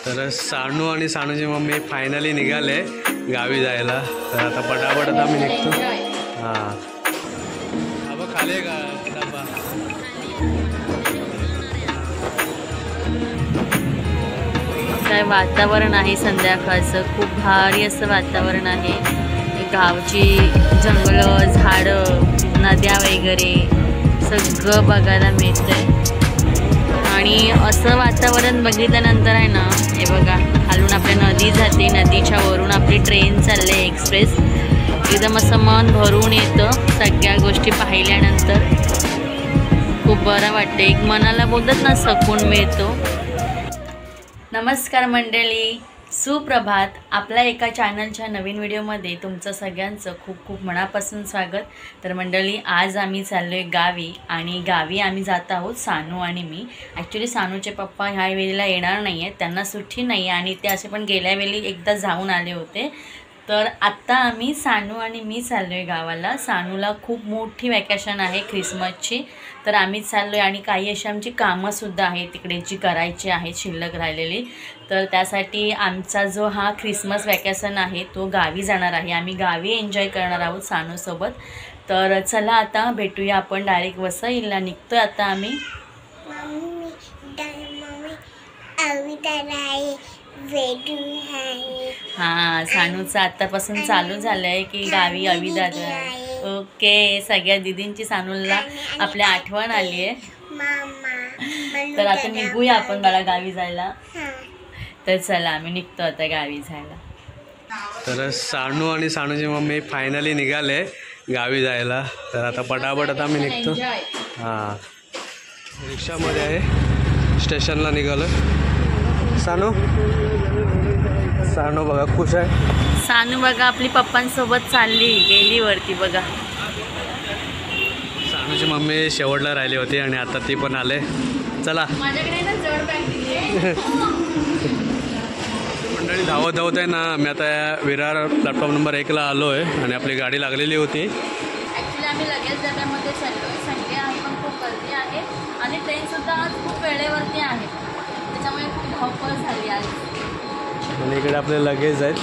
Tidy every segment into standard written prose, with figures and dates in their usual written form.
तर सानू आणि सानूची mummy finally निघाले गावी जायला. तर आता पटापट आता आम्ही निघतो. हां बाबा खाली का डबा. काय वातावरण आहे संध्याकाळचं, खूप भारी असं वातावरण आहे. गावची जंगलं, झाडं, नद्या वगैरे सगळं बघायला मिळतंय. आणि असं वातावरण बघितल्यानंतर आहे ना, हे बघा खालून आपल्या नदी जाते, नदीच्या वरून आपली ट्रेन चालले एक्सप्रेस. एकदम असं मन भरून येतं सगळ्या गोष्टी पाहिल्यानंतर. खूप बरं वाटतं, एक मनाला बोलतात ना सकून मिळतो. नमस्कार मंडळी, सुप्रभात. आपल्या एका चॅनलच्या नवीन व्हिडिओमध्ये तुमचं सगळ्यांचं खूप खूप मनापासून स्वागत. तर मंडळी, आज आम्ही चाललो आहे गावी आणि गावी आम्ही जात आहोत सानू आणि मी. ॲक्च्युली सानूचे पप्पा ह्या वेळेला येणार नाही आहेत, त्यांना सुट्टी नाही आहे आणि ते असे पण गेल्या वेळी एकदा जाऊन आले होते. तर आत्ता आम्ही सानू आणि मी चाललो आहे गावाला. सानूला खूप मोठी वॅकेशन आहे ख्रिसमसची, तर आम्ही चाललो आहे आणि काही अशी आमची कामंसुद्धा आहेत तिकडे जी करायची आहेत शिल्लक राहिलेली. तर त्यासाठी आमचा जो हा ख्रिसमस वॅकेशन आहे तो गावी जाणार आहे. आम्ही गावी एन्जॉय करणार आहोत सानूसोबत. तर चला आता भेटूया आपण डायरेक्ट वसईला निघतो आता आम्ही. हां, सानूचं आत्तापासून चालू झालं आहे की गावी अविदादा. ओके, सगळ्या दीदींची सानूला आपल्या आठवण आली आहे. तर आता निघूया आपण मला गावी जायला. तर चला आम्ही निघतो आता गावी जायला. तर सानू आणि सानूची मम्मी फायनली निघाले गावी जायला. तर आता पटापट आता आम्ही निघतो. हां, रिक्षामध्ये आहे, स्टेशनला निघालो. सानू सानू बघा खुश आहे. सानू बघा आपली पप्पांसोबत चालली, गेली वरती बघा. सानूची मम्मी शेवटला राहिली होती आणि आता ती पण आले. चला माझ्याकडे ना जड बॅग दिली आहे. मंडळी धावत धावत आहे ना, मी आता विरार प्लॅटफॉर्म नंबर 1ला आलो आहे आणि आपली गाडी लागलेली होती. ॲक्च्युली आम्ही लगेच डब्यामध्ये चाललो आहे. संडे आहे पण खूप गर्दी आहे आणि ट्रेनसुद्धा आज खूप वेळेवरती आहे, त्याच्यामुळे खूप धावपळ झाली आज. आणि इकडे आपले लगेज आहेत,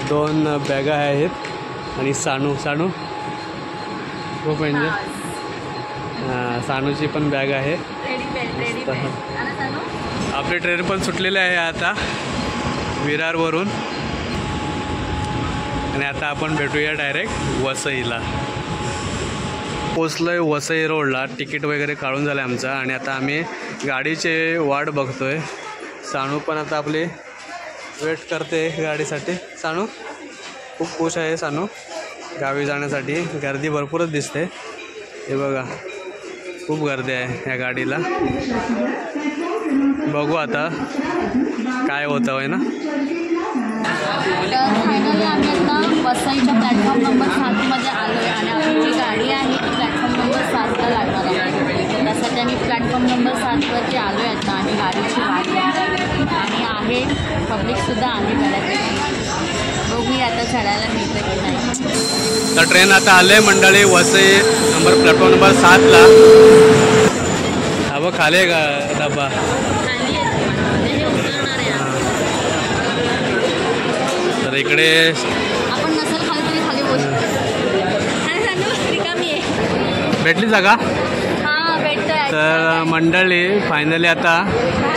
2 बॅगा आहेत आणि सानू खूप एन्जॉय. सानूची पण बॅग आहे. आपली ट्रेन पण सुटलेली आहे आता विरारवरून आणि आता आपण भेटूया डायरेक्ट वसईला. पोचलो आहे वसई रोडला, तिकीट वगैरे काढून झालं आहे आमचं आणि आता आम्ही गाडीचे वाट बघतो आहे. सानू पण आता आपली वेट करते गाडीसाठी. सानू खूप खुश आहे. सानू गावी जाण्यासाठी गर्दी भरपूरच दिसते. हे बघा खूप गर्दी आहे या गाडीला. बघू आता काय होतं आहे ना. तर फायनली आम्ही आता वसईच्या प्लॅटफॉर्म नंबर 7मध्ये आलो आहे आणि आपली जी गाडी आहे ती प्लॅटफॉर्म नंबर 7ला लागणार आहे. त्यासाठी आम्ही प्लॅटफॉर्म नंबर 7वरती आलो आहे आता आणि गाडीची वाट आणि आहे पब्लिकसुद्धा आहे बऱ्यापैकी. बघूया आता चढायला मिळतं की नाही. तर ट्रेन आता आले मंडळी वसई प्लॅटफॉर्म नंबर 7ला. हा बघ खाली का डबा. तर इकडे आपण नसेल खाली तरी खाली बसू. भेटली जागा. हां भेटतोय. तर मंडळी फायनली आता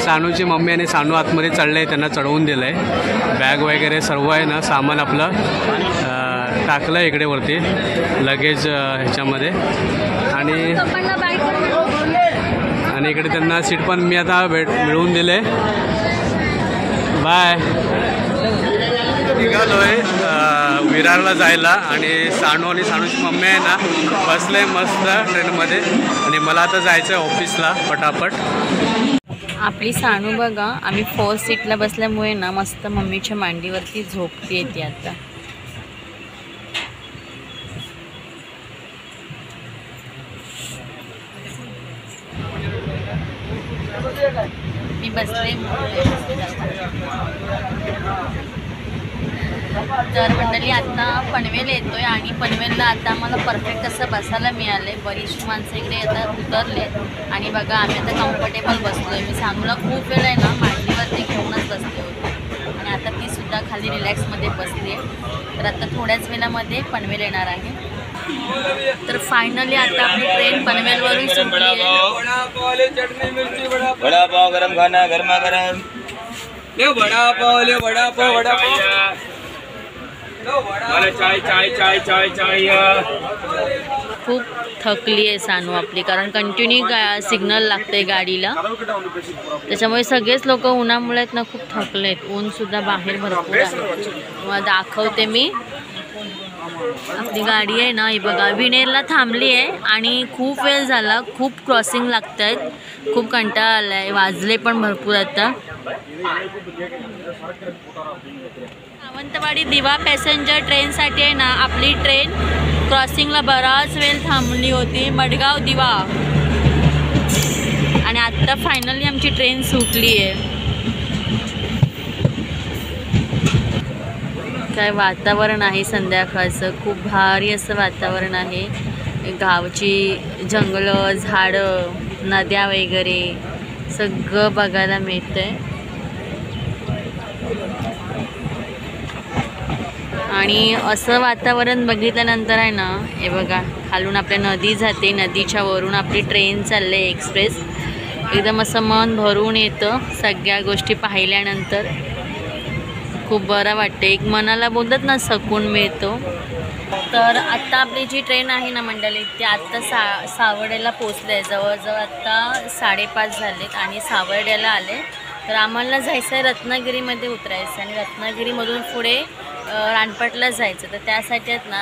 सानूची मम्मी आणि सानू आतमध्ये चढले आहे, त्यांना चढवून दिलं आहे. बॅग वगैरे सर्व आहे ना, सामान आपलं टाकलं आहे इकडे वरती लगेज ह्याच्यामध्ये आणि इकडे त्यांना सीट पण मी आता मिळवून दिले. बाय. निघालो आहे विरारला जायला आणि सानू आणि सानूची मम्मी आहे ना बसले मस्त ट्रेनमध्ये आणि मला आता जायचं आहे ऑफिसला पटापट. आपली सानू बघा, आम्ही फर्स्ट सीटला बसल्यामुळे ना मस्त मम्मीच्या मांडीवरती झोपती येते आता. मी बसले. तर मंडळी आता पनवेल येतो आहे आणि पनवेलला आता आम्हाला परफेक्ट असं बसायला मिळालं आहे. बरीचशी माणसं इकडे आता उतरले आणि बघा आम्ही आता कम्फर्टेबल बसलो आहे. मी सानूला खूप वेळ आहे ना मांडीवरती घेऊनच बसले होते. आतमध्ये रिलॅक्समध्ये बसली आहे. तर आता थोड्याच वेळामध्ये पनवेल येणार आहे. तर फायनली आता आपली ट्रेन पनवेलवरून सुटली आहे. वडापाव गरम खाना गरमा गरम. चाय चाय चाय चाय चाय. खूप थकली आहे सानू आपली, कारण कंटिन्यू सिग्नल लागते गाडीला. त्याच्यामुळे सगळेच लोक उन्हामुळे आहेत ना खूप थकलेत. ऊनसुद्धा बाहेर भरपूर आहे. मग दाखवते मी. आपली गाडी आहे ना, ही बघा विनेरला थांबली आहे आणि खूप वेळ झाला. खूप क्रॉसिंग लागत आहेत. खूप कंटाळा आला आहे. वाजले पण भरपूर आता. सावंतवाडी दिवा पॅसेंजर ट्रेनसाठी आहे ना आपली ट्रेन क्रॉसिंगला बराच वेळ थांबली होती. मडगाव दिवा. आणि आत्ता फायनली आमची ट्रेन सुटली आहे. काय वातावरण आहे संध्याकाळचं. खूप भारी असं वातावरण आहे. गावची जंगलं, झाडं, नद्या वगैरे सगळं बघायला मिळतंय. आणि असं वातावरण बघितल्यानंतर आहे ना, हे बघा खालून आपल्या नदी जाते. नदीच्या वरून आपली ट्रेन चालले एक्सप्रेस. एकदम असं मन भरून येतं सगळ्या गोष्टी पाहिल्यानंतर. खूप बरं वाटते. एक मनाला बोलतात ना सकून मिळतो. तर आत्ता आपली जी ट्रेन आहे ना मंडळी, ती आत्ता सावर्ड्याला पोचले आहे. जवळजवळ आत्ता 5:30 झालेत आणि सावर्ड्याला आले. तर आम्हाला जायचं आहे रत्नागिरीमध्ये उतरायचं आणि रत्नागिरीमधून पुढे रानपटला जायचं. तर त्यासाठी आहेत ना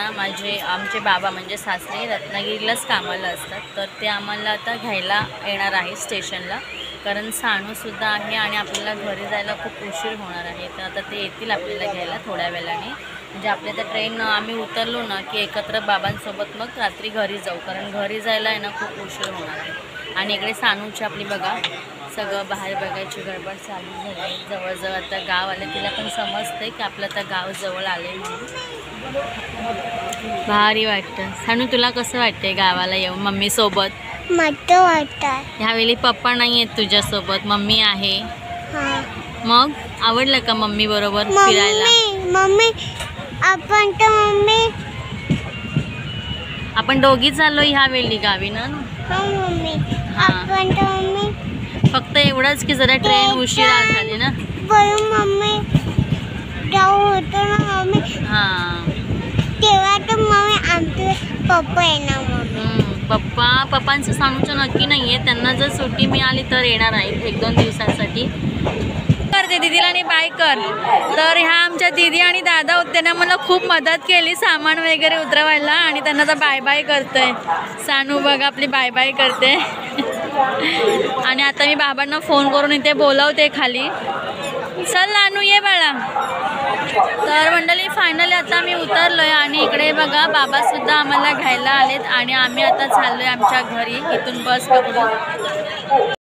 आमचे बाबा म्हणजे सासरे रत्नागिरीलाच कामाला असतात. तर ते आम्हाला आता घ्यायला येणार आहे स्टेशनला, कारण सानूसुद्धा आहे आणि आपल्याला घरी जायला खूप उशीर होणार आहे. तर आता ते येतील आपल्याला घ्यायला थोड्या वेळाने. म्हणजे आपल्या त्या ट्रेन आम्ही उतरलो ना की एकत्र बाबांसोबत मग रात्री घरी जाऊ, कारण घरी जायला आहे ना खूप उशीर होणार आहे. आणि इकडे सानूची आपली बघा सगळं बाहेर बघायची गडबड चालू झाली. जवळजवळ आता गाव आले. तिला पण समजते की आपलं आता गाव जवळ आले म्हणून. भारी वाटतं. सानू तुला कसं वाटतंय गावाला येऊन मम्मीसोबत? मस्त वाटतं. ह्यावेळी पप्पा नाही आहेत तुझ्यासोबत, मम्मी आहे. मग आवडलं का मम्मी बरोबर फिरायला? मम्मी आपण दोघी चाललो ह्यावेळी गावी ना. मम्मी आपण तर मम्मी फक्त एवढंच की जरा ट्रेन उशिरा झाली ना. बरं मम्मी जाऊ होतो ना मम्मी. हां तेव्हा तर मम्मी आमचे पप्पा येणार. मम्मी पप्पांचं सानूचं नक्की नाही आहे. त्यांना जर सुट्टी मिळाली तर येणार आहे 1-2 दिवसांसाठी. करते दीदीला आणि बाय कर. तर ह्या आमच्या दीदी आणि दादा होते, त्यांना मला खूप मदत केली सामान वगैरे उतरवायला आणि त्यांना तर बाय बाय करतोय. सानू बघा आपली बाय बाय करते. आणि आता मी बाबांना फोन करून इथे बोलावते खाली. चल नानू ये बाळा. तर मंडळी फायनली आता आम्ही उतरलो आहे आणि इकडे बघा बाबासुद्धा आम्हाला घ्यायला आलेत आणि आम्ही आता चाललो आहे आमच्या घरी. इथून बस पकडून